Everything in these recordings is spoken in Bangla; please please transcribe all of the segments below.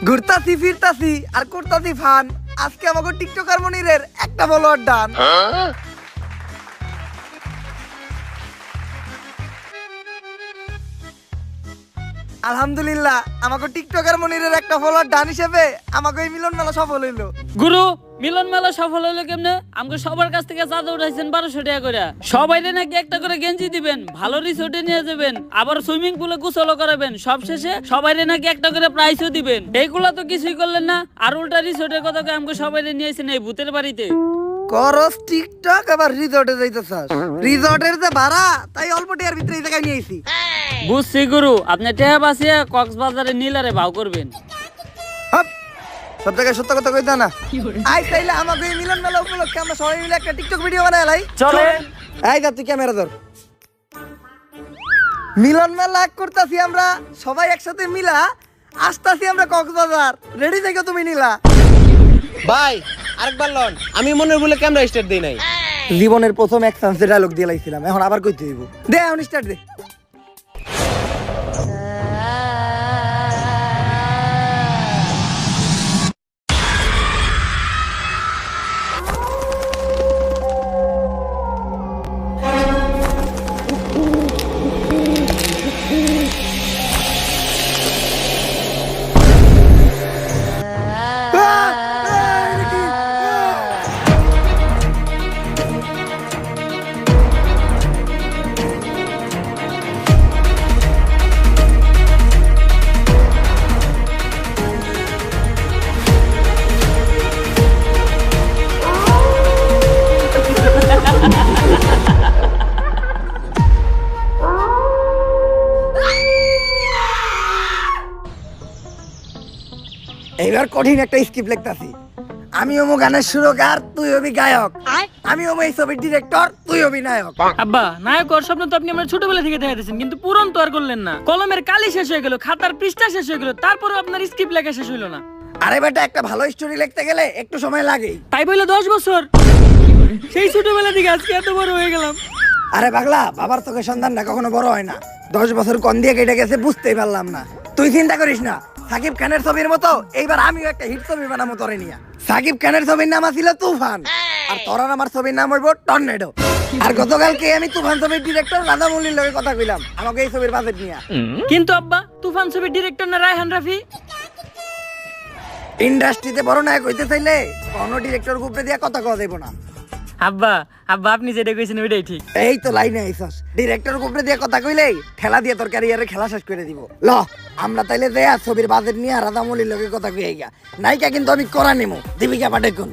ঘুরতাছি ফিরতাছি আর করতাছি ফান। আজকে আমাকে টিকটকার মনিরের একটা ফলোয়ার ডান। আলহামদুলিল্লাহ আমাকে টিকটকার মনিরের একটা ফলোয়ার ডান হিসেবে আমাকে এই মিলন মেলা সফল হইলো। গুরু মিলন মেলা সফল হইলো কেমনে? আমাকে সবার কাছ থেকে চাঁদা উঠাইছেন 1200 টাকা করে। সবাই নাকি একটা করে গেঞ্জি দিবেন, ভালো রিসোর্টে নিয়ে যাবেন, আবার সুইমিং পুলে গোসলও করাবেন, সবশেষে সবাই নাকি একটা করে প্রাইজও দিবেন। এইগুলা তো কিছুই করলেন না, আর উল্টা রিসোর্টের কথা কয়ে আমাকে সবাই নিয়েছেন এই ভূতের বাড়িতে। করস টিকটক আবার রিসর্টে যাইতেছাস। রিসর্টের যে ভাড়া তাই অল্প টাকার ভিতরে এই জায়গায় নিয়েছি। বুঝছি গুরু, আপনি টেহা বাঁচিয়ে কক্সবাজারে নীলারে ভাও করবেন। হাপ, সব জায়গায় সত্য কথা কইতা না। আই তাইলে আমাকে এই মিলন মেলা উপলক্ষে আমরা সবাই মিলে একটা টিকটক ভিডিও বানাই লাই। চলে এই যা তুই ক্যামেরা ধর। মিলন মেলা করতাছি আমরা সবাই একসাথে মিলা, আসতাছি আমরা কক্সবাজার। রেডি থেকো তুমি নীলা। ভাই আরেকবার লন, আমি মনের ভুলে ক্যামেরা স্টার্ট দেই নাই। জীবনের প্রথম এক চান্সে ডায়লগ দিয়ে লাইছিলাম, এখন আবার কইতে হইব। দে এখন স্টার্ট দে। এইবার কঠিন একটা স্ক্রিপ্ট লিখতাছি। আমি হবো গানের সুরকার, তুই হবি গায়ক। আমি হবো এই ছবির ডিরেক্টর, তুই হবি নায়ক। আব্বা, নায়ক হওয়ার স্বপ্ন তো আপনি আমার ছোটবেলা থেকে দেখা দিয়েছেন, কিন্তু পূরণ তো আর করলেন না। কলমের কালি শেষ হয়ে গেল, খাতার পৃষ্ঠা শেষ হয়ে গেল, তারপরে আপনার স্ক্রিপ্ট লেখা শেষ হইলো না। আরে বেটা, একটা ভালো স্টোরি লিখতে গেলে একটু সময় লাগে। তাই বললে 10 বছর, সেই ছোটবেলা থেকে আজকে এত বড় হয়ে গেলাম। আরে পাগলা, বাবার চোখের সন্তানটা কখনো বড় হয় না। 10 বছর কোন দিয়ে কেটে গেছে বুঝতেই পারলাম না। তুই চিন্তা করিস না, সাকিব খানের ছবির মতো এইবার আমিও একটা হিট ছবি বানাবো তোরে নিয়ে। সাকিব খানের ছবির নাম ছিল তুফান, আর তোর আর আমার ছবির নাম হইব টর্নেডো। আর গতকালকে আমি তুফান ছবির ডিরেক্টর রাজামৌলির লগে কথা কইলাম আমাকে এই ছবির বাজেট নিয়ে। কিন্তু আব্বা, তুফান ছবির ডিরেক্টর না রায়হান রাফি? ইন্ডাস্ট্রিতে বড় নায়ক হইতে চাইলে কোনো ডিরেক্টর গ্রুপে দিয়ে কথা কওয়া যাইব না। আব্বা আব্বা, আপনি যেটা কইছেন ওইটাই ঠিক। এই তো লাইনে আইছস, ডিরেক্টর গ্রুপে দিয়ে কথা কইলেই ঠেলা দিয়ে তোর ক্যারিয়ারে খেলা শেষ করে দিব। ল আমরা তাইলে দেয়া ছবির বাজেট নিয়ে রাজামৌলির লগে কথা কই আইগা। নায়িকা কিন্তু আমি করা নেমু, দীপিকা পাডুকোন।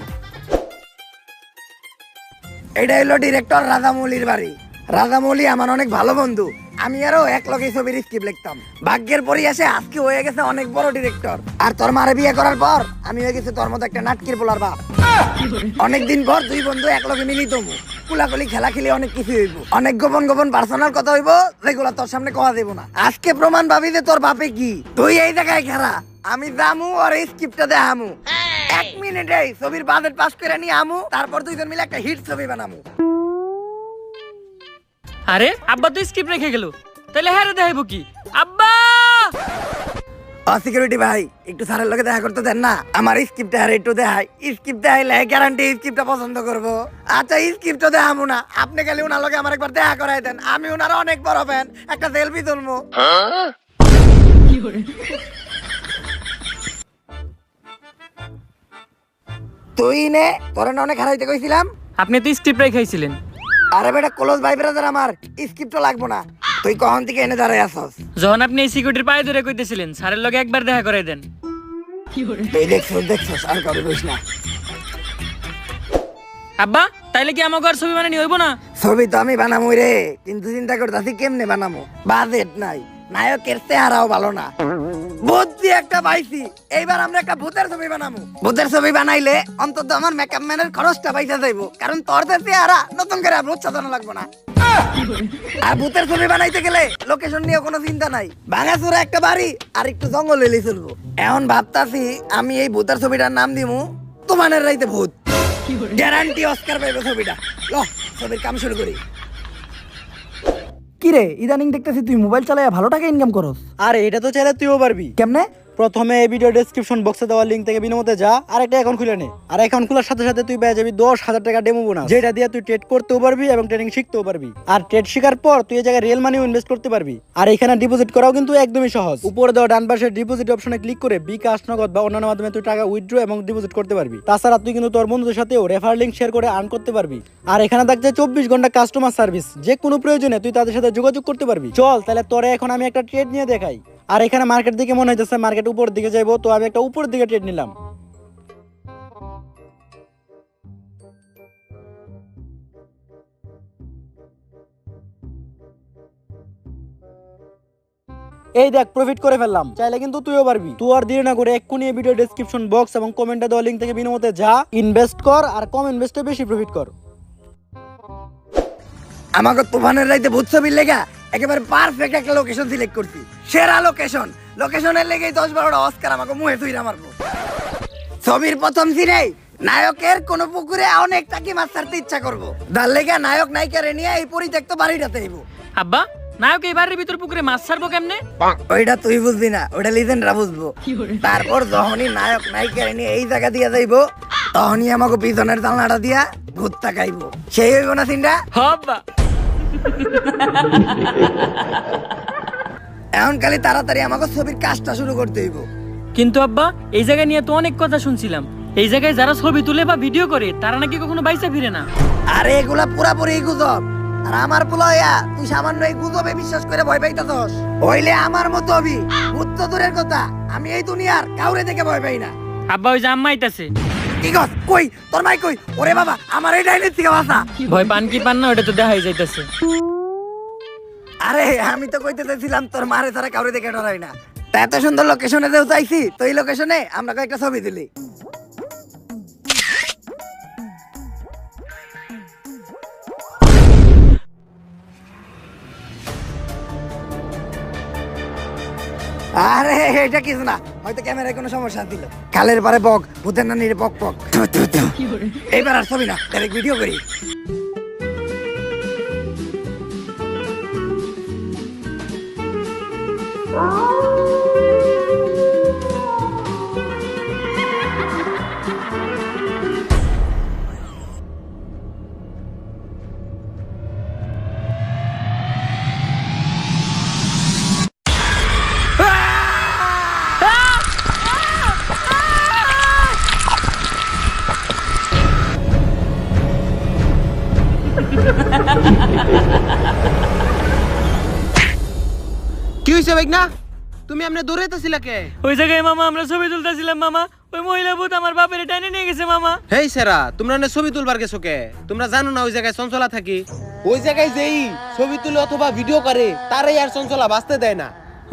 এটা হলো ডিরেক্টর রাজামৌলির বাড়ি। রাজামৌলি আমার অনেক ভালো বন্ধু, আমি আরো এক লগে ছবির স্ক্রিপ্ট লিখতাম। ভাগ্যের পরিহাসে আজকে হয়ে গেছে অনেক বড় ডিরেক্টর। আর তোর মারে বিয়ে করার পর আমি হয়ে গেছি তোর মতো একটা নাটকির পোলার বাপ। অনেকদিন পর দুই বন্ধু এক লগে মিলিত হবো, কুলাকুলি খেলা খেলে অনেক কিছু হইব, অনেক গোপন গোপন পার্সোনাল কথা হইব যেগুলো তোর সামনে কওয়া দেব না। আজকে প্রমাণ পাবি যে তোর বাপে কি। তুই এই জায়গায় খেলা, আমি জামু আর এই স্ক্রিপ্টটা দেখামু। 1 মিনিটে ছবির বাজেট পাস করে নিয়ে আমু, তারপর দুইজন মিলে একটা হিট ছবি বানামু। আরে আব্বা তো স্ক্রিপ্ট রেখে গেল, তাহলে হ্যাঁ দেখাইবো কি? আব্বা সিকিউরিটি ভাই, একটু স্যারের লগে দেখা করতে দেন না, আমার স্ক্রিপ্টটা আর একটু দেখাই। স্ক্রিপ্ট দেখাইলে গ্যারান্টি স্ক্রিপ্টটা পছন্দ করবো। আচ্ছা স্ক্রিপ্টটা দেখামু না, আপনি খালি ওনার লগে আমার একবার দেখা করাই দেন, আমি ওনার অনেক বড় ফ্যান, একটা সেলফি তুলবো। তুই নে, তোর না অনেক হারাইতে কইছিলাম। আপনি তো স্ক্রিপ্ট রেখাইছিলেন। আরে বেটা ক্লোজ ভাই ব্রাদার, আমার স্ক্রিপ্টটা লাগবো না। তুই কখন থেকে এনে দাঁড়াই আসস? যখন আপনি এই সিকিউরিটির পায়ে ধরে কইতেছিলেন স্যারের লগে একবার দেখা করাই দেন। তুই দেখছস আর কারো কইস না। আব্বা, তাইলে কি আমাকে আর ছবি বানানি হইব না? ছবি তো আমি বানামু রে, কিন্তু চিন্তা করতেছি কেমনে বানামো। বাজেট নাই, নায়কের চেহারাও ভালো না। বুদ্ধি একটা পাইছি, এইবার আমরা একটা ভূতের ছবি বানামু। ভূতের ছবি বানাইলে অন্তত আমার মেকআপ ম্যানের খরচটা পয়সা যাইবো, কারণ তোর যে চেহারা নতুন করে ভূত সাজানো লাগবো না। আর ভূতের ছবি বানাইতে গেলে লোকেশন নিয়ে কোনো চিন্তা নাই, ভাঙাচোরা একটা বাড়ি আর একটু জঙ্গল এলেই চলবো। এখন ভাবতাছি আমি এই ভূতের ছবিটার নাম দিমু তুফানের রাইতে ভূত। গ্যারান্টি অস্কার পাইবে ছবিটা। ল ছবির কাম শুরু করি। কিরে ইদানিং দেখতেছি তুই মোবাইল চালায় ভালো টাকা ইনকাম করস। আরে এটা তো চাইলে তুইও পারবি। কেমনে? প্রথমে এই ভিডিও ডেসক্রিপশন বক্সে দেওয়া লিঙ্ক থেকে বিনোমতে যা আর একটা অ্যাকাউন্ট খুলে নে। আর অ্যাকাউন্ট খোলার সাথে সাথে তুই পেয়ে যাবি 10,000 টাকা ডেমো বোনাস, যেটা দিয়ে তুই ট্রেড করতেও পারবি এবং ট্রেডিং শিখতেও পারবি। আর ট্রেড শেখার পর তুই এই জায়গায় রিয়েল মানিও ইনভেস্ট করতে পারবি। আর এখানে ডিপোজিট করাও কিন্তু একদমই সহজ। উপরে দেওয়া ডান পাশের ডিপোজিট অপশনে ক্লিক করে বিকাশ, নগদ বা অন্যান্য মাধ্যমে তুই টাকা উইথড্র এবং ডিপোজিট করতে পারবি। তাছাড়া তুই কিন্তু তোর বন্ধুদের সাথেও রেফার লিঙ্ক শেয়ার করে আর্ন করতে পারবি। আর এখানে থাকছে 24 ঘন্টা কাস্টমার সার্ভিস, যে কোনো প্রয়োজনে তুই তাদের সাথে যোগাযোগ করতে পারবি। চল তাহলে তোরে এখন আমি একটা ট্রেড নিয়ে দেখাই। আর এখানে মার্কেট দিকে মনে হইতেছে মার্কেট উপর দিকে যাইবো, তো আমি একটা উপর দিকে ট্রেড নিলাম। এই দেখ প্রফিট করে ফেললাম। চাইলে কিন্তু তুইও পারবি। তুই আর দেরি না করে এক্ষুনি এই ভিডিও ডেসক্রিপশন বক্স এবং কমেন্টে দেওয়া লিঙ্ক থেকে বিনোমতে যা, ইনভেস্ট কর আর কম ইনভেস্টে বেশি প্রফিট কর। আমাকে তুফানের রাইতে ভূত ছবির লেগা একেবারে পারফেক্ট একটা লোকেশন সিলেক্ট করছি, সেরা লোকেশন। লোকেশনের লেগেই 10-12টা অস্কার আমাকে মুহে তুইরা মারবো। ছবির প্রথম সিনেই নায়কের কোন পুকুরে অনেক টাকি মাছ ছাড়তে ইচ্ছা করবো, তার লেগে নায়ক নায়িকারে নিয়ে এই পরিত্যক্ত বাড়িটাতে আইবো। আব্বা নায়ক এই বাড়ির ভিতর পুকুরে মাছ ছাড়বো কেমনে? ওইটা তুই বুঝবি না, ওইটা লিজেন্ডরা বুঝবো। তারপর যখনই নায়ক নায়িকারে নিয়ে এই জায়গা দিয়া যাইবো, তখনই আমাকে পিছনের জানলাটা দিয়া ভূত তাকাইবো। সেই হইব না সিনটা? হব্বা এখন খালি তাড়াতাড়ি আমাকে ছবির কাজটা শুরু করতে হইব। কিন্তু আব্বা এই জায়গা নিয়ে তো অনেক কথা শুনছিলাম, এই জায়গায় যারা ছবি তুলে বা ভিডিও করে তারা নাকি কখনো বাইসা ফিরে না। আরে এগুলা পুরাপুরি গুজব। আর আমার পোলাইয়া তুই সামান্য এই গুজবে বিশ্বাস করে ভয় পাইতাছস? হইলে আমার মতো হবি। ভূত তো দূরের কথা, আমি এই দুনিয়ার কাউরে দেখে ভয় পাই না। আব্বা ওই যে আম্মা আইতাছে। কি গস কই তোর মাই কই? ওরে বাবা আমার এই ডাইনের থেকে বাঁচা। ভয় পান কি পান না ওটা তো দেখাই যাইতাছে। আরে আমি তো কইতে চাইছিলাম তোর মারে ছাড়া কাউরে দেখে ডরাই না। তা এত সুন্দর লোকেশনে যেও চাইছি, তো এই লোকেশনে আমরা কয়েকটা ছবি তুলি। আরে এটা কিছু না, হয়তো ক্যামেরায় কোনো সমস্যা ছিল। কালের পারে বক, ভূতের নানির বক বক। এইবার আর ছবি না, ডাইরেক্ট ভিডিও করি। কি হইছে ভাই না? তুমি আমনে দৌড়াইতেছিলা কে? ওই জায়গায় মামা আমরা ছবি তুলতেছিলাম মামা, ওই মহিলা ভূত আমার বাপের টাইনে নিয়ে গেছে মামা। হেই সেরা, তোমরা না ছবি তুলবার গেছো কে? তোমরা জানো না ওই জায়গায় চঞ্চলা থাকি? ওই জায়গায় যেই ছবি তুলে অথবা ভিডিও করে তারাই আর চঞ্চলা বাঁচতে দেয় না।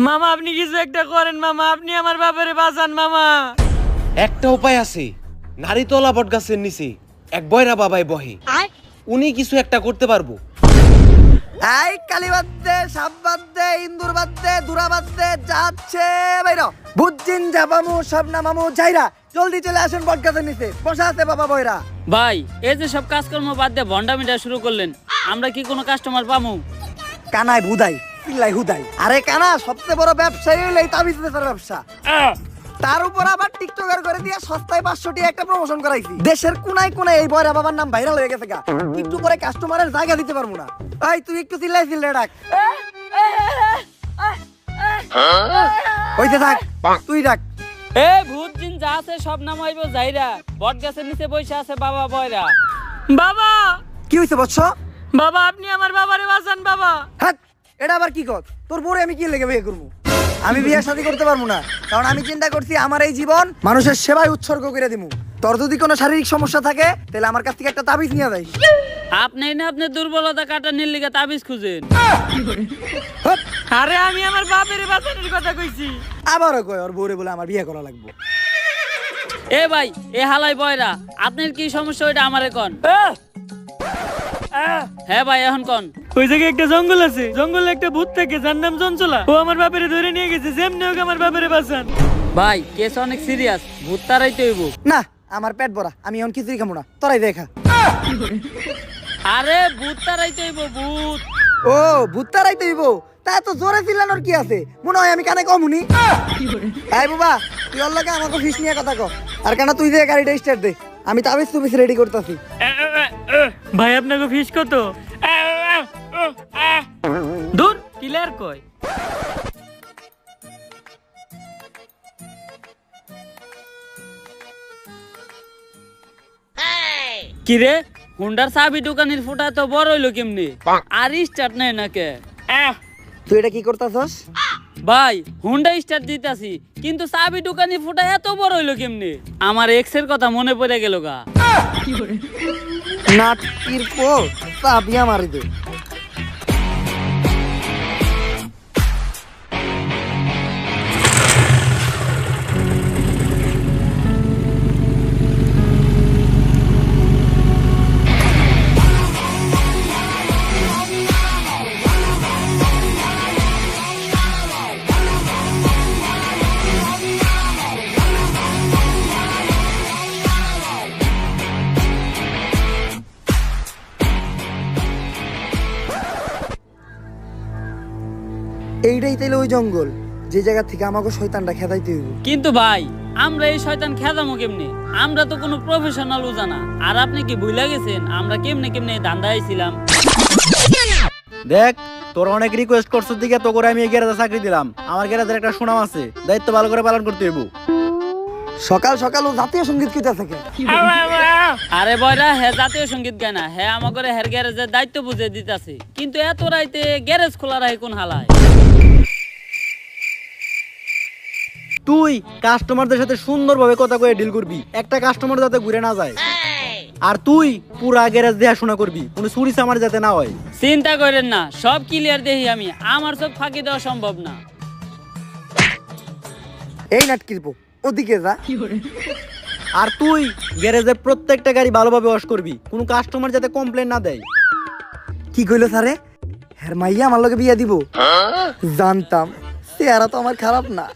মামা আপনি কিছু একটা করেন মামা, আপনি আমার বাপের বাঁচান মামা। একটা উপায় আছে, নারীতলা বট গাছের নিচে এক বয়রা বাবাই বহে, উনি কিছু একটা করতে পারবো। এই কালী বাদ দে, সাপ বাদ দে, ইন্দুর বাদ দে, দুরা বাদ দে, যাচ্ছে বাইরো। বুঝছিন যাবামু, সব নামামু, যাইরা জলদি চলে আসেন বটগাছের নিচে, বসা আছে বাবা বয়রা। ভাই এই যে সব কাজকর্ম বাদ দিয়ে ভন্ডামিটা শুরু করলেন, আমরা কি কোনো কাস্টমার পামু? কানায় বুদাই, পিল্লাই হুদাই। আরে কানা সবচেয়ে বড় ব্যবসায়ী হইলো এই তাবিজ বেচার ব্যবসা। তার উপর আবার টিকটকার করে দিয়ে সস্তায় 500 টাকা একটা প্রমোশন করাইছি। দেশের কোনায় কোনায় এই বয়রা বাবার নাম ভাইরাল হয়ে গেছে গা। একটু করে কাস্টমারের জায়গা দিতে পারবো না। এই তুই একটু চিল্লাই ডাক। হইতে থাক, তুই ডাক। এ ভূত জিন যা আছে সব নামাইব যাইরা, বট গাছের নিচে বসে আছে বাবা বয়রা। বাবা কি হইছে বৎস? বাবা আপনি আমার বাবারে বাঁচান বাবা। হাট, এটা আবার কি কর? তোর বউরে আমি কি লেগে বিয়ে করবো? আমি বিয়ে শাদী করতে পারবো না, কারণ আমি চিন্তা করছি আমার এই জীবন মানুষের সেবায় উৎসর্গ করে দিমু। তোর যদি কোনো শারীরিক সমস্যা থাকে তাহলে আমার কাছ থেকে একটা তাবিজ নিয়ে যাই। আপনি না আপনার দুর্বলতা কাটানোর লিগে তাবিজ খুঁজেন। হাট, আরে আমি আমার বাপের বাঁচানোর কথা কইছি। আবারও কয় ওর বউরে বলে আমার বিয়ে করা লাগবে। এ ভাই এ হালাই বয়রা, আপনার কি সমস্যা ওইটা আমারে কোন। হ্যাঁ ভাই এখন কোন। ওই জায়গায় একটা জঙ্গল আছে, জঙ্গলে একটা ভূত থাকে যার নাম চঞ্চলা, ও আমার বাপেরে ধরে নিয়ে গেছে, যেমনি হোক আমার বাপেরে বাঁচান। ভাই কেস অনেক সিরিয়াস, ভূত তারাইতে হইব। না আমার পেট ভরা, আমি এখন কিছুই খাবো না, তোরাই দেখা। আরে ভূত তারাইতে হইব, ভূত। ও ভূত তারাইতে হইব, তা তো জোরে চিল্লানোর কি আছে মনে হয় আমি কানে কমুনি এই বাবা তুই ওর লগে আমাকে ফিস নিয়ে কথা কও আর কেন তুই যে গাড়িটা স্টার্ট দে আমি তাবিজ তুবিজ রেডি করতেছি ভাই আপনাকে ফিস কত দূর ক্লিয়ার কই কিরে হুন্ডার চাবি দোকানের ফুটা তো বড় হইলো কেমনি আর স্টার্ট নেই নাকে তুই এটা কি করতেছস ভাই হুন্ডা স্টার্ট দিতাছি কিন্তু চাবি দোকানের ফুটা এত বড় হইলো কেমনি আমার এক্স এর কথা মনে পড়ে গেল গা নাটকির পো চাবিয়া মারি দে এইটাই তাইলে ওই জঙ্গল যে জায়গা থেকে আমাকে শয়তানটা খেদাইতে হইব কিন্তু ভাই আমরা এই শয়তান খেদামো কেমনে আমরা তো কোনো প্রফেশনাল জানা আর আপনি কি ভুলে গেছেন আমরা কেমনে কেমনে ধান্দা আইছিলাম দেখ তোর অনেক রিকোয়েস্ট করছিস দিকে তো করে আমি এই গ্যারেজে চাকরি দিলাম আমার গ্যারেজের একটা সুনাম আছে দায়িত্ব ভালো করে পালন করতে হইব সকাল সকাল ও জাতীয় সঙ্গীত কইতা থাকে আরে বয়রা হে জাতীয় সঙ্গীত গায় না হে আমাকে হের গ্যারেজের দায়িত্ব বুঝে দিতাছে কিন্তু এত রাইতে গ্যারেজ খোলা রাখে কোন হালায় তুই কাস্টমারদের সাথে সুন্দরভাবে কথা কয়ে ডিল করবি একটা কাস্টমার যাতে ঘুরে না যায় আর তুই পুরা গ্যারেজ দেখাশোনা করবি কোনো চুরি চামার যাতে না হয় চিন্তা করেন না সব ক্লিয়ার দেখি আমি আমার চোখ ফাঁকি দেওয়া সম্ভব না এই নাটকির পো ওদিকে যা আর তুই গ্যারেজে প্রত্যেকটা গাড়ি ভালোভাবে ওয়াশ করবি কোনো কাস্টমার যাতে কমপ্লেন না দেয় কি কইলো স্যারে হ্যার মাইয়া আমার লগে বিয়া দিব জানতাম চেহারা তো আমার খারাপ না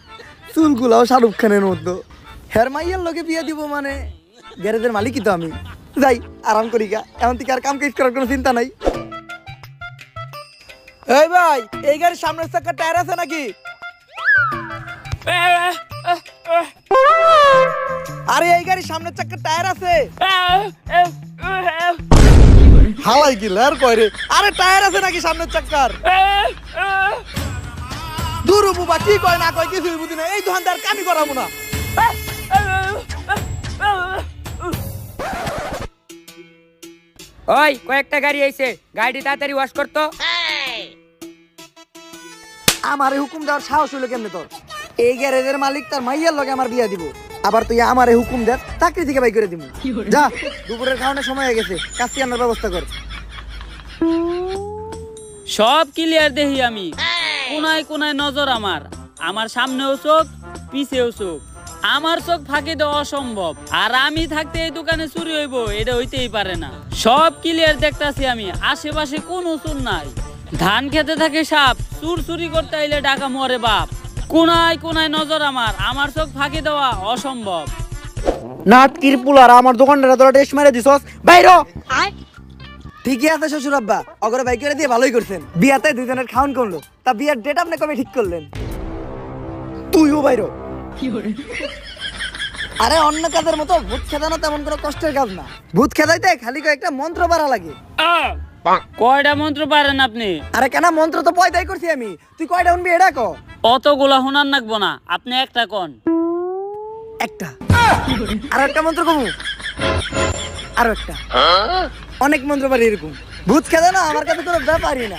চুলগুলাও শাহরুখ খানের মতো হ্যার মাইয়ার লগে বিয়া দিব মানে গ্যারেজের মালিকই তো আমি যাই আরাম করি গা এমন থেকে আর কাম কাজ করার কোনো চিন্তা নাই এই ভাই এই গাড়ির সামনের চাকা টায়ার আছে নাকি আরে এই গাড়ির সামনের চাকা টায়ার আছে হালাই কি লের কয় রে আরে টায়ার আছে নাকি সামনের চাকার দুরু বুবা কি কয় না কয় কিছুই বুঝি না এই দোকানদার কামি করাবো না ওই কয়েকটা গাড়ি আইছে গাড়ি তাড়াতাড়ি ওয়াশ করতো আমারে হুকুম দেওয়ার সাহস হলো কেমনে তোর এই গ্যারেজের মালিক তার মাইয়ার লগে আমার বিয়া দিব আবার তুই আমারে হুকুম দে চাকরি থেকে বাই করে দিব যা দুপুরের খাওয়ানোর সময় হয়ে গেছে কাজটি আনার ব্যবস্থা কর সব ক্লিয়ার দেখি আমি কোনায় কোনায় নজর আমার আমার সামনেও চোখ পিছেও চোখ আমার চোখ ফাঁকি দেওয়া অসম্ভব আর আমি থাকতে এই দোকানে চুরি হইব এটা হইতেই পারে না সব ক্লিয়ার দেখতাছি আমি আশেপাশে কোনো চুর নাই ধান খেতে থাকে সাপ চুর চুরি করতে আইলে ডাকা মরে বাপ কোনায় কোনায় নজর আমার চোখ ফাঁকি দেওয়া অসম্ভব নাটকির পুলার আমার দোকানটা তোরা টেস্ট মেরে দিছস বাইরো ঠিকই আছে শ্বশুর আব্বা অগরে বাই করে দিয়ে ভালোই করছেন বিয়াতে দুজনের খাওন করলো তা বিয়ার ডেট আপনি কবে ঠিক করলেন তুইও বাইরো আরে অন্য কাজের মতো ভূত খেদানো তেমন কোনো কষ্টের কাজ না ভূত খেদাইতে খালি কয়েকটা মন্ত্র পারা লাগে কয়টা মন্ত্র পারেন আপনি আরে কেন মন্ত্র তো পয়দাই করছি আমি তুই কয়টা শুনবি এটা ক অতগুলা শোনার নাকবো না আপনি একটা কোন একটা আর একটা মন্ত্র কমু আরো একটা অনেক মন্ত্র পারি এরকম ভূত খেদা না আমার কাছে কোনো ব্যাপারই না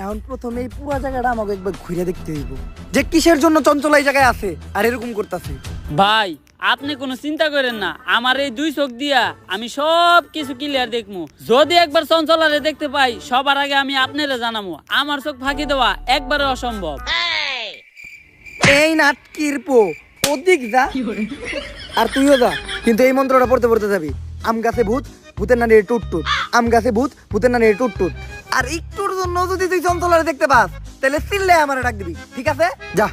এখন প্রথমে এই পুরো জায়গাটা আমাকে একবার ঘুরে দেখতে হইব যে কিসের জন্য চঞ্চল এই জায়গায় আছে আর এরকম করতেছে ভাই আপনি কোনো চিন্তা করেন না আমার এই দুই চোখ দিয়া আমি সব কিছু ক্লিয়ার দেখমু যদি একবার চঞ্চলারে দেখতে পাই সবার আগে আমি আপনারে জানামু আমার চোখ ফাঁকি দেওয়া একবারে অসম্ভব এই নাটকির পো ওদিক যা আর তুইও যা কিন্তু এই মন্ত্রটা পড়তে পড়তে যাবি আম গাছে ভূত ভূতের নানি টুট টুট আম গাছে ভূত ভূতের নানি টুট টুট আর একটুর জন্য যদি তুই চঞ্চলারে দেখতে পাস তাহলে চিল্লে আমার ডাক দিবি ঠিক আছে যা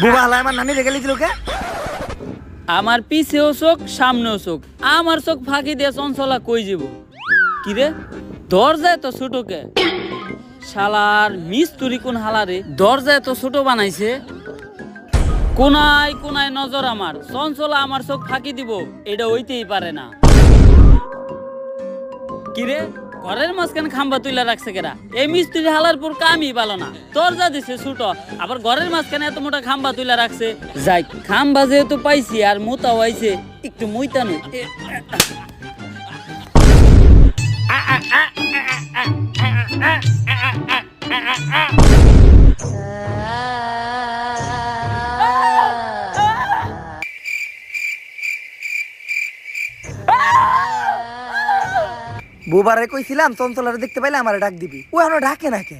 বুবা হালা আমার নানি রেখে লিছিল কে আমার পিছেও চোখ সামনেও চোখ আমার চোখ ফাঁকি দিয়ে চঞ্চলা কই যাব কি রে দরজা এত ছোটকে শালার মিস্তুরি কোন হালারে দরজা এত ছোট বানাইছে। কোনায় কোনায় নজর আমার, চঞ্চলা আমার চোখ ফাঁকি দিব, এটা হইতেই পারে না। কিরে ঘরের মাঝখানে খাম্বা তুইলা রাখছে কেরা? এই মিস্ত্রি হালার পর কামই ভালো না, দরজা দিছে ছোট, আবার ঘরের মাঝখানে এত মোটা খাম্বা তুইলা রাখছে। যাই খাম্বা যেহেতু পাইছি আর মোতাও আইছে, একটু মুইতানো। বুবারে কইছিলাম চঞ্চলারে দেখতে পাইলে আমারে ডাক দিবি, ও এখনো ডাকে না কে?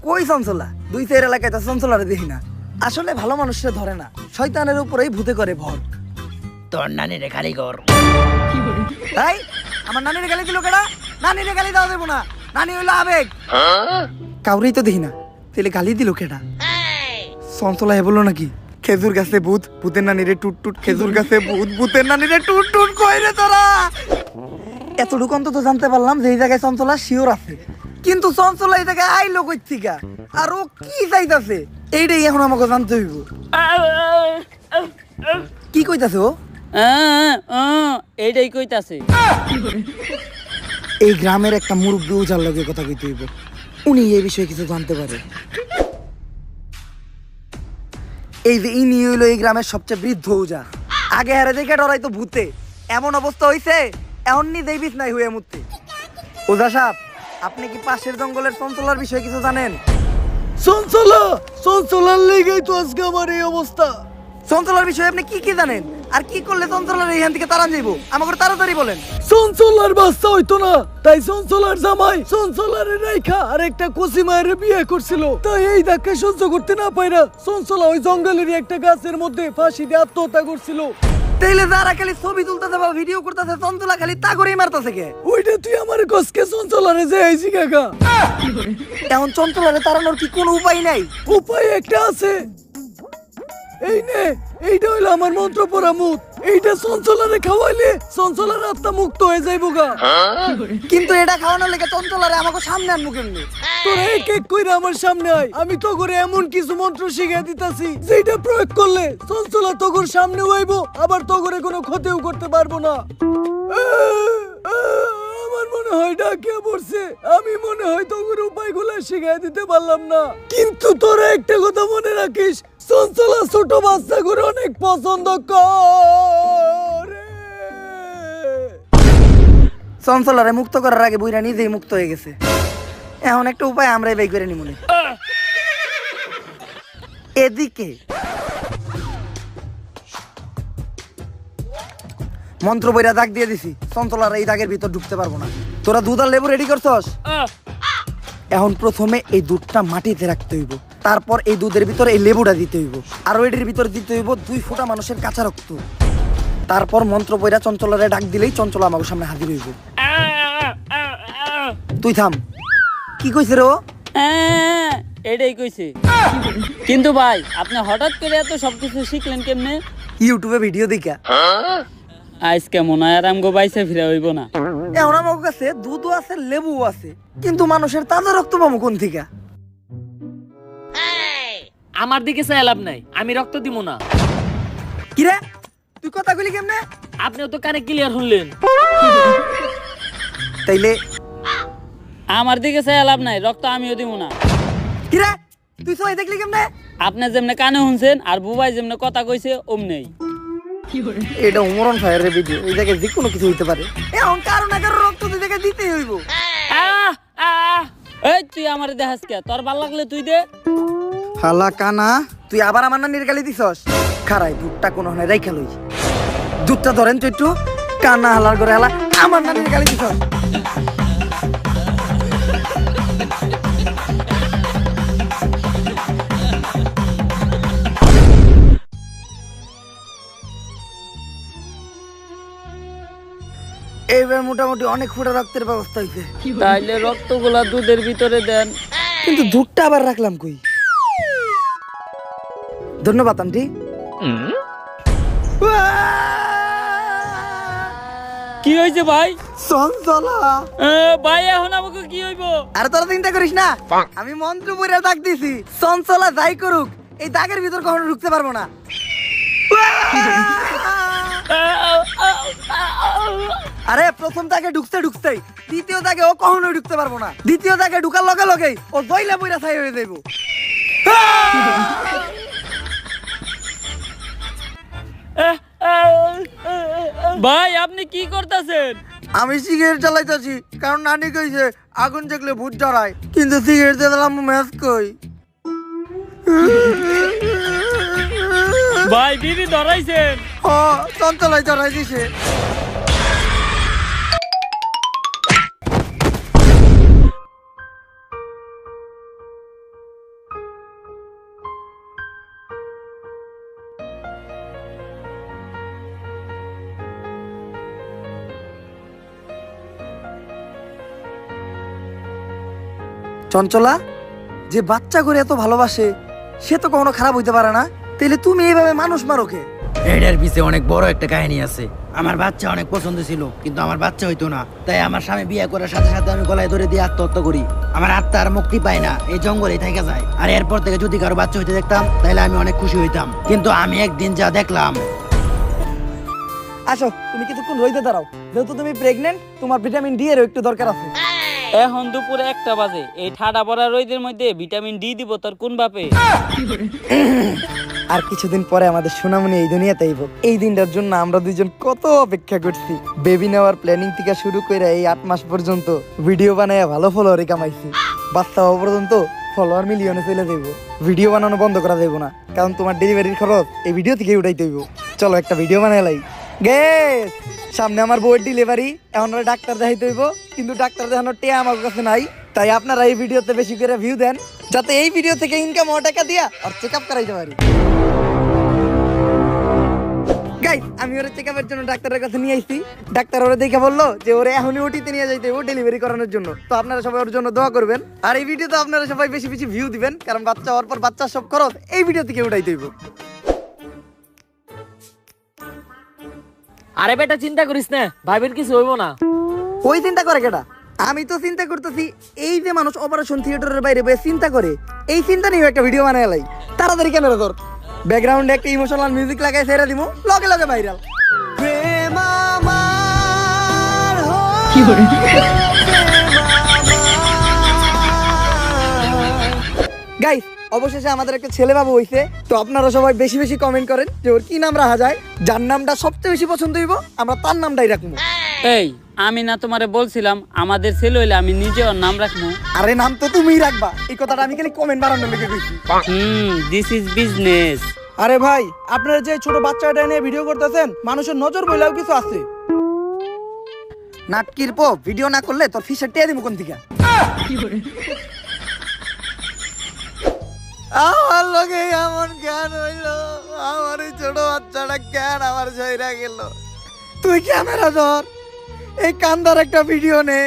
কই চঞ্চলা? দুই চার এলাকায় তো চঞ্চলারে দেখি না। আসলে ভালো মানুষরা ধরে না, শয়তানের উপরেই ভূতে করে ভর। তোর নানিরে কারিগর। তাই আমার নানির গালি দিল কেডা? নানির গালি দাও দেবো না, নানি হইলো আবেগ। কাউরেই তো দেখি না, তাহলে গালি দিল কেডা? চঞ্চলা হে বললো নাকি খেজুর গাছে ভূত, ভূতের নানিরে টুট টুট, খেজুর গাছে ভূত, ভূতের নানিরে টুট টুট, কই রে তোরা? এতটুকু অন্তত জানতে পারলাম যে এই জায়গায় চঞ্চলা শিওর আছে, কিন্তু চঞ্চলা এই জায়গায় আইলো কই থেকে আর ও কি চাইতাছে এইটাই এখন আমাকে জানতে হইব। কি কইতাছে ও? এইটাই কইতাছে। এই গ্রামের একটা মুরব্বী ওজার লগে কথা কইতে হইব, উনি এই বিষয়ে কিছু জানতে পারে। এই যে ইনি হইলো এই গ্রামের সবচেয়ে বৃদ্ধ ওজা। আগে হারে দেখে ডরাইতো ভূতে, এমন অবস্থা হইছে এখন নিজেই বিছনায় হয়ে মুততে। ওজা সাহেব, আপনি কি পাশের জঙ্গলের চঞ্চলার বিষয়ে কিছু জানেন? চঞ্চলার লেগেই তো আজকে আমার এই অবস্থা। চঞ্চলার বিষয়ে আপনি কি কি জানেন, আর কি করলে চঞ্চলার এইখান থেকে তাড়ান যাইব? আমাকে তাড়াতাড়ি বলেন। চঞ্চলার বাচ্চা হইতো না, তাই চঞ্চলার জামাই চঞ্চলারে রাইখা আর একটা কচি মায়ের বিয়ে করছিল। তাই এই ধাক্কা সহ্য করতে না পাইরা চঞ্চলা ওই জঙ্গলেরই একটা গাছের মধ্যে ফাঁসি দিয়ে আত্মহত্যা করছিল। তাইলে যারা খালি ছবি তুলতেছে বা ভিডিও করতেছে, চঞ্চলা খালি তা করেই মারতেছে কে? ওইটা তুই আমার কসকে চঞ্চলারে যে আইছি কাকা। এখন চঞ্চলারে তাড়ানোর কি কোনো উপায় নাই? উপায় একটা আছে, এই নে, এইটা হইলো আমার মন্ত্র পড়া মুখ। এইটা চঞ্চলারে খাওয়াইলে চঞ্চলার আত্মা মুক্ত হয়ে যাইবো গা। কিন্তু এটা খাওয়ানোর লেগে চঞ্চলারে আমাকে সামনে আনবো কেমনি? তোরা এক এক কইরা আমার সামনে আয়, আমি তো করে এমন কিছু মন্ত্র শিখিয়ে দিতাছি যেটা প্রয়োগ করলে চঞ্চলা তোর সামনে হইবো, আবার তোরে কোনো ক্ষতিও করতে পারবো না। আমার মনে হয় ডাকিয়া পড়ছে, আমি মনে হয় তোর উপায়গুলো শিখিয়ে দিতে পারলাম না। কিন্তু তোরা একটা কথা মনে রাখিস, চঞ্চলা ছোট বাচ্চা করে অনেক পছন্দ করে। চঞ্চলারে মুক্ত করার আগে বুইরা নিজেই মুক্ত হয়ে গেছে, এখন একটা উপায় আমরাই বের করে নিমুনে। এদিকে মন্ত্র বইরা দাগ দিয়ে দিছি, চঞ্চলার এই দাগের ভিতর ঢুকতে পারবো না। তোরা দুধ আর লেবু রেডি করছস? এখন প্রথমে এই দুধটা মাটিতে রাখতে হইব, তারপর এই দুধের ভিতরে এই লেবুটা দিতে হইব, আর এটির ভিতরে দিতে হইব 2 ফোঁটা মানুষের কাঁচা রক্ত। তারপর মন্ত্র বইরা চঞ্চলারে ডাক দিলেই চঞ্চলা আমার সামনে হাজির হইব। তুই থাম। কি কইছে রে ও? এটাই কইছে। কিন্তু ভাই আপনি হঠাৎ করে এত সবকিছু শিখলেন কেমনে? ইউটিউবে ভিডিও দেখা। আজকে মনে হয় আর আমগো বাইসে ফিরে হইব না। এখন আমার কাছে দুধও আছে, লেবুও আছে, কিন্তু মানুষের তাজা রক্ত পাবো কোন থেকে? আমার দিকে চাই লাভ নাই, আমি রক্ত দিব না। কিরে তুই কথা কইলি কেমনে? আপনিও তো কানে ক্লিয়ার শুনলেন। তাইলে আমার দিকে চাই লাভ নাই, রক্ত আমিও দিব না। কিরে তুই সবাই দেখলি কেমনে? আপনি যেমনে কানে শুনছেন আর বুবাই যেমনে কথা কইছে অমনেই। এটা উমরন ফায়ারের ভিডিও, এই জায়গায় যে কোনো কিছু হইতে পারে। এখন কারো না কারো রক্ত তুই দেখে দিতেই হইব। এই তুই আমারে দেখাস কে? তোর ভাল লাগলে তুই দে। হালা কানা, তুই আবার আমার নানির গালি দিছস? খারাই দুধটা কোনো হনে রাইখা লই, দুধটা ধরেন তো একটু। কানা হালার করে হালা আমার নানির গালি দিছস। এইবার মোটামুটি অনেক ফুটা রক্তের ব্যবস্থা হয়েছে, তাইলে রক্তগুলা দুধের ভিতরে দেন। কিন্তু দুধটা আবার রাখলাম কই? ধন্যবাদ আন্টি। কি হয়েছে ভাই? চঞ্চলা। ভাই এখন আমাকে কি হইব? আরে তোরা চিন্তা করিস না, আমি মন্ত্র পড়ে দাগ দিছি। চঞ্চলা যাই করুক, এই দাগের ভিতর কখনো ঢুকতে পারবো না। আরে প্রথম দাগে ঢুকতেই, দ্বিতীয় দাগে ও কখনোই ঢুকতে পারবো না। দ্বিতীয় দাগে ঢুকার লগে লগেই ও দইলা বইরা ছাই হয়ে যাইবো। ভাই আপনি কি করতেছেন? আমি সিগারেট জ্বালাইতেছি, কারণ নানি কইছে আগুন দেখলে ভূত ডরায়, কিন্তু সিগারেট জ্বালাম ম্যাচ কই। ভাই বিবি ধরাইছেন? ও চঞ্চলাই ডরাই দিছে। চঞ্চলা, যে বাচ্চা করে এত ভালোবাসে সে তো কখনো খারাপ হইতে পারে না, তাইলে তুমি এইভাবে মানুষ মারোকে? এটার পিছে অনেক বড় একটা কাহিনী আছে। আমার বাচ্চা অনেক পছন্দ ছিল, কিন্তু আমার বাচ্চা হইতো না। তাই আমার স্বামী বিয়ে করার সাথে সাথে আমি গলায় ধরে দিয়ে আত্মহত্যা করি। আমার আত্মা আর মুক্তি পায় না, এই জঙ্গলেই থেকে যায়। আর এরপর থেকে যদি কারো বাচ্চা হইতে দেখতাম তাহলে আমি অনেক খুশি হইতাম। কিন্তু আমি একদিন যা দেখলাম। আসো, তুমি কিছুক্ষণ রইতে দাঁড়াও। যেহেতু তুমি প্রেগনেন্ট, তোমার ভিটামিন ডি এর একটু দরকার আছে। এখন দুপুরে 1টা বাজে, এই ঠাডা পড়া রোদের মধ্যে ভিটামিন ডি দিব তোর কোন বাপে? আর কিছুদিন পরে আমাদের সোনামণি এই দুনিয়াতে আইব। এই দিনটার জন্য আমরা দুইজন কত অপেক্ষা করছি। বেবি নেওয়ার প্ল্যানিং থেকে শুরু করে এই 8 মাস পর্যন্ত ভিডিও বানায় ভালো ফলোয়ারই কামাইছি। বাচ্চা হওয়া পর্যন্ত ফলোয়ার মিলিয়নে চলে যাইব। ভিডিও বানানো বন্ধ করা যাইব না, কারণ তোমার ডেলিভারির খরচ এই ভিডিও থেকে উঠাইতে হইব। চলো একটা ভিডিও বানাইলাই। গেস, সামনে আমার বউয়ের ডেলিভারি, এখন ওরা ডাক্তার দেখাইতে হইব, কিন্তু ডাক্তার দেখানোর টিয়া আমার কাছে নাই। তাই আপনারা এই ভিডিওতে বেশি করে ভিউ দেন, যাতে এই ভিডিও থেকে ইনকাম হওয়া টাকা দিয়া আর চেক আপ করাইতে পারি। গাইস, আমি ওরা চেক আপের জন্য ডাক্তারের কাছে নিয়ে আইছি। ডাক্তার ওরা দেখে বললো যে ওরা এখনই ওটিতে নিয়ে যাইতে হবে ডেলিভারি করানোর জন্য। তো আপনারা সবাই ওর জন্য দোয়া করবেন, আর এই ভিডিওতে আপনারা সবাই বেশি বেশি ভিউ দিবেন, কারণ বাচ্চা হওয়ার পর বাচ্চার সব খরচ এই ভিডিও থেকে উঠাইতে হইব। আরে বেটা চিন্তা করিস না, ভাবির কিছু হইব না। ওই চিন্তা করে কেটা? আমি তো চিন্তা করতেছি এই যে মানুষ অপারেশন থিয়েটারের বাইরে বসে চিন্তা করে, এই চিন্তা নিয়ে একটা ভিডিও বানাই লাই। তাড়াতাড়ি ক্যামেরা ধর, ব্যাকগ্রাউন্ডে একটা ইমোশনাল মিউজিক লাগাই ছেড়ে দিমু, লগে লগে ভাইরাল। গাইস, অবশেষে আমাদের একটা ছেলে বাবু হইছে। তো আপনারা সবাই বেশি বেশি কমেন্ট করেন যে ওর কি নাম রাখা যায়। যার নামটা সবচেয়ে বেশি পছন্দ হইব আমরা তার নামটাই রাখবো। এই আমি না তোমারে বলছিলাম আমাদের ছেলে হইলে আমি নিজে ওর নাম রাখবো? আরে নাম তো তুমিই রাখবা, এই কথাটা আমি খালি কমেন্ট বানানোর লিখে কইছি। This is business. আরে ভাই, আপনারা যে ছোট বাচ্চাটা নিয়ে ভিডিও করতেছেন, মানুষের নজর বইলেও কিছু আছে। নাটকির পো ভিডিও না করলে তোর ফিসের টিয়া দিমু কোন থেকে? আমার লগে এমন জ্ঞান হইলো, আমার এই ছোট বাচ্চাটা জ্ঞান আমার ঝইরা গেল। তুই ক্যামেরা ধর, এই কান্দার একটা ভিডিও নে।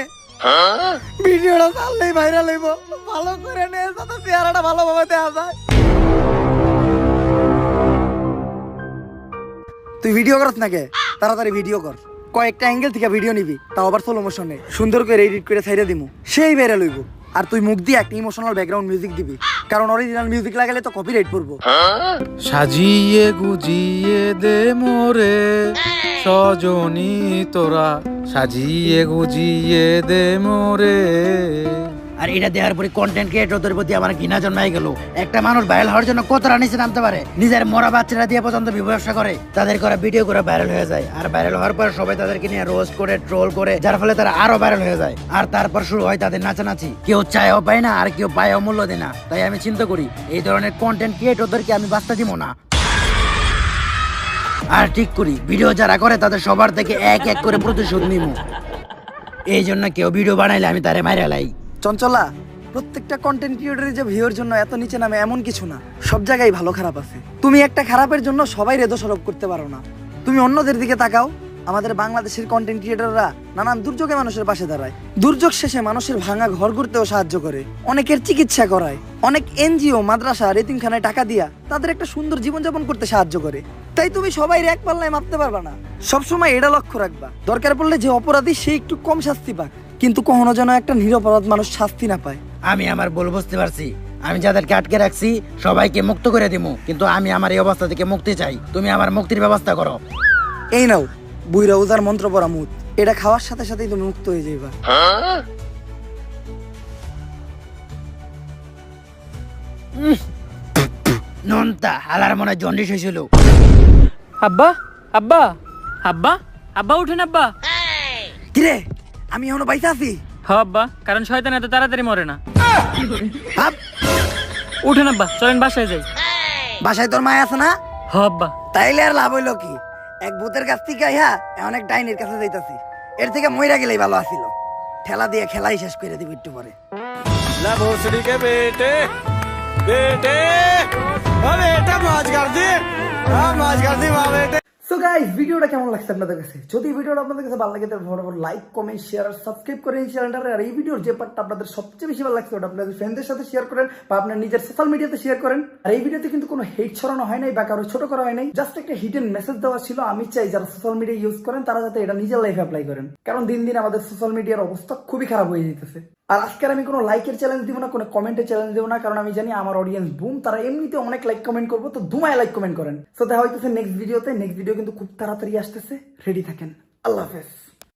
ভিডিওটা চাললেই ভাইরাল হইব, ভালো করে নে যাতে চেহারাটা ভালোভাবে দেখা যায়। তুই ভিডিও করছ নাকি? তাড়াতাড়ি ভিডিও কর, কয়েকটা অ্যাঙ্গেল থেকে ভিডিও নিবি, তাও আবার স্লো মোশনে, সুন্দর করে এডিট করে ছাইড়া দিমু, সেই ভাইরাল হইব। আর তুই মুখ দিয়ে একটা ইমোশনাল ব্যাকগ্রাউন্ড মিউজিক দিবি, কারণ অরিজিনাল মিউজিক লাগালে তো কপিরাইট পড়বো। সাজিয়ে গুজিয়ে দে মোরে সজনী তোরা, সাজিয়ে গুজিয়ে দে মোরে। আর এটা দেওয়ার পরে কন্টেন্ট ক্রিয়েটরদের প্রতি আমার ঘৃণা জন্মাই গেল। একটা মানুষ ভাইরাল হওয়ার জন্য কতটা নিচে নামতে পারে, নিজের মরা বাচ্চারা দিয়ে পর্যন্ত ব্যবসা করে, তাদের করা ভিডিও করে ভাইরাল হয়ে যায়। আর ভাইরাল হওয়ার পর সবাই তাদেরকে নিয়ে রোস্ট করে ট্রোল করে, যার ফলে তারা আরো ভাইরাল হয়ে যায়। আর তারপর শুরু হয় তাদের নাচানাচি, কেউ চায়ও পায় না আর কেউ পায়ও মূল্য দেয় না। তাই আমি চিন্তা করি এই ধরনের কন্টেন্ট ক্রিয়েটরদেরকে আমি বাস্তা দিব না। আর ঠিক করি ভিডিও যারা করে তাদের সবার থেকে এক এক করে প্রতিশোধ নিব। এই জন্য কেউ ভিডিও বানাইলে আমি তারে মাইরা লাই। চঞ্চলা, প্রত্যেকটা কন্টেন্ট ক্রিয়েটরের যে ভিউর জন্য এত নিচে নামে এমন কিছু না, সব জায়গায় ভালো খারাপ আছে। তুমি একটা খারাপের জন্য সবাই দোষারোপ করতে পারো না। তুমি অন্যদের দিকে তাকাও, আমাদের বাংলাদেশের কন্টেন্ট ক্রিয়েটররা নানান দুর্যোগে মানুষের পাশে দাঁড়ায়, দুর্যোগ শেষে মানুষের ভাঙা ঘর করতেও সাহায্য করে, অনেকের চিকিৎসা করায়, অনেক এনজিও, মাদ্রাসা, এতিমখানায় টাকা দিয়া তাদের একটা সুন্দর জীবনযাপন করতে সাহায্য করে। তাই তুমি সবাই এক পাল্লায় মাপতে পারবা না। সবসময় এটা লক্ষ্য রাখবা, দরকার পড়লে যে অপরাধী সে একটু কম শাস্তি পাক, কিন্তু কখনো যেন একটা নিরপরাধ মানুষ শাস্তি না পায়। আমি আমার ভুল বুঝতে পারছি। আমি যাদেরকে আটকে রাখছি সবাইকে মুক্ত করে দিমু, কিন্তু আমি আমার এই অবস্থা থেকে মুক্তি চাই। তুমি আমার মুক্তির ব্যবস্থা করো। এই নাও বুইরা উজার মন্ত্র পড়া মুত, এটা খাওয়ার সাথে সাথেই তুমি মুক্ত হয়ে যাইবা। নন্তা হালার মনে জন্ডিস হয়েছিল। আব্বা আব্বা আব্বা আব্বা উঠেন আব্বা। কিরে আমি এখনো বাইসা আছি? হ আব্বা, কারণ শয়তান এত তাড়াতাড়ি মরে না। হাপ, উঠেন আব্বা, চলেন বাসায় যাই। বাসায় তোর মায় আছে না? হ আব্বা। তাইলে আর লাভ হইলো কি? এক ভূতের কাছ থেকে এখন এক ডাইনের কাছে যাইতাছি, এর থেকে মইরা গেলেই ভালো আছিল। ঠেলা দিয়ে খেলাই শেষ করে দিব একটু পরে। সো গাইস, ভিডিওটা কেমন লাগছে আপনাদের কাছে? যদি ভিডিওটা আপনাদের কাছে ভালো লাগে তাহলে ফটাফট লাইক, কমেন্ট, শেয়ার আর সাবস্ক্রাইব করে এই চ্যানেলটারে। আর এই ভিডিওর যে পার্টটা আপনাদের সবচেয়ে বেশি ভালো লাগছে ওটা আপনাদের ফ্রেন্ডদের সাথে শেয়ার করেন বা আপনার নিজের সোশ্যাল মিডিয়াতে শেয়ার করেন। আর এই ভিডিওতে কিন্তু কোনো হেট ছড়ানো হয় নাই বা কারো ছোট করা হয় নাই, জাস্ট একটা হিডেন মেসেজ দেওয়া ছিল। আমি চাই যারা সোশ্যাল মিডিয়া ইউজ করেন তারা যাতে এটা নিজের লাইফে অ্যাপ্লাই করেন, কারণ দিন দিন আমাদের সোশ্যাল মিডিয়ার অবস্থা খুবই খারাপ হয়ে যেতেছে। আর আজকে আমি কোনো লাইকের চ্যালেঞ্জ দিব না, কোনো কমেন্টের চ্যালেঞ্জ দিব না, কারণ আমি জানি আমার অডিয়েন্স বুম, তারা এমনিতে অনেক লাইক কমেন্ট করবো, তো ধুমায় লাইক কমেন্ট করেন। সো দেখা হইতেছে নেক্সট ভিডিওতে। নেক্সট ভিডিও কিন্তু খুব তাড়াতাড়ি আসতেছে, রেডি থাকেন। আল্লাহ হাফেজ।